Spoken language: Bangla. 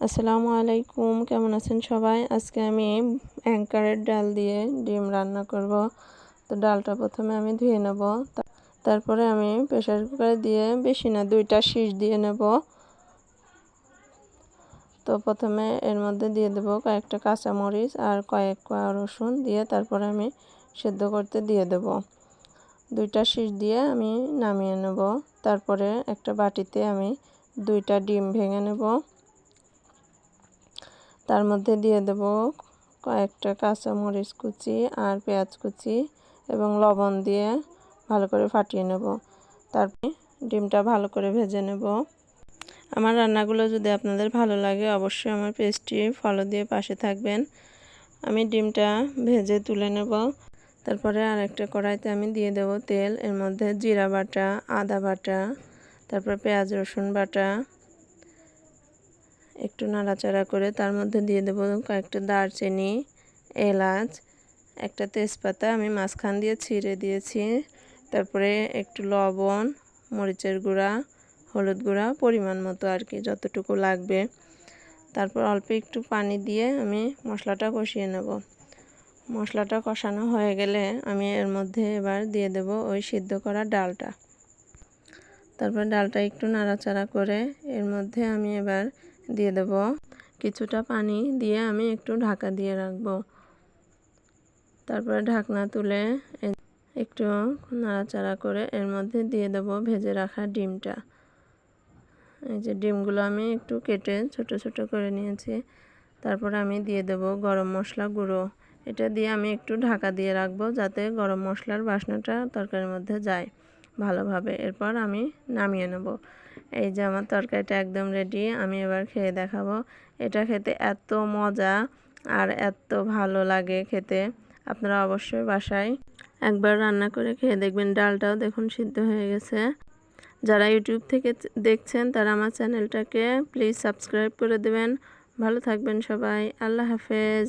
আসসালামু আলাইকুম, কেমন আছেন সবাই? আজকে আমি অ্যাঙ্কারের ডাল দিয়ে ডিম রান্না করব। তো ডালটা প্রথমে আমি ধুয়ে নেব। তারপরে আমি প্রেসার কুকারে দিয়ে বেশি না 2টা শীষ দিয়ে নেব। তো প্রথমে এর মধ্যে দিয়ে দেব কয়েকটা কাঁচামরিচ আর কয়েক কোয়া রসুন দিয়ে তারপরে আমি সেদ্ধ করতে দিয়ে দেব। 2টা শীষ দিয়ে আমি নামিয়ে নেব। তারপরে একটা বাটিতে আমি 2টা ডিম ভেঙে নেব। তার মধ্যে দিয়ে দেব কয়েকটা কাঁচামরিচ কুচি আর পেঁয়াজ কুচি এবং লবণ দিয়ে ভালো করে ফাটিয়ে নেব। তারপরে ডিমটা ভালো করে ভেজে নেব। আমার রান্নাগুলো যদি আপনাদের ভালো লাগে অবশ্যই আমার পেজটি ফলো দিয়ে পাশে থাকবেন। আমি ডিমটা ভেজে তুলে নেব। তারপরে আরেকটা কড়াইতে আমি দিয়ে দেব তেল। এর মধ্যে জিরা বাটা, আদা বাটা, তারপর পেঁয়াজ রসুন বাটা একটু নাড়াচাড়া করে তার মধ্যে দিয়ে দেব কয়েকটা দারচিনি, এলাচ, একটা তেজপাতা আমি মাঝখান দিয়ে ছিঁড়ে দিয়েছি। তারপরে একটু লবণ, মরিচের গুঁড়া, হলুদ গুঁড়া পরিমাণ মতো আর কি, যতটুকু লাগবে। তারপর অল্প একটু পানি দিয়ে আমি মশলাটা কষিয়ে নেব। মশলাটা কষানো হয়ে গেলে আমি এর মধ্যে এবার দিয়ে দেব ওই সিদ্ধ করা ডালটা। তারপর ডালটা একটু নাড়াচাড়া করে এর মধ্যে আমি এবার দিয়ে দেব কিছুটা পানি দিয়ে আমি একটু ঢাকা দিয়ে রাখব। তারপরে ঢাকনা তুলে একটু নাড়াচাড়া করে এর মধ্যে দিয়ে দেব ভেজে রাখা ডিমটা। এই যে ডিমগুলো আমি একটু কেটে ছোট ছোট করে নিয়েছি। তারপর আমি দিয়ে দেব গরম মশলা গুঁড়ো। এটা দিয়ে আমি একটু ঢাকা দিয়ে রাখবো যাতে গরম মশলার বাসনাটা তরকারির মধ্যে যায় ভালোভাবে। এরপর আমি নামিয়ে নেব। এই যে আমার তরকারিটা একদম রেডি। আমি এবার খেয়ে দেখাবো। এটা খেতে এত মজা আর এত ভালো লাগে খেতে। আপনারা অবশ্যই বাসায় একবার রান্না করে খেয়ে দেখবেন। ডালটাও দেখুন সিদ্ধ হয়ে গেছে। যারা ইউটিউব থেকে দেখছেন তারা আমার চ্যানেলটাকে প্লিজ সাবস্ক্রাইব করে দেবেন। ভালো থাকবেন সবাই। আল্লাহ হাফেজ।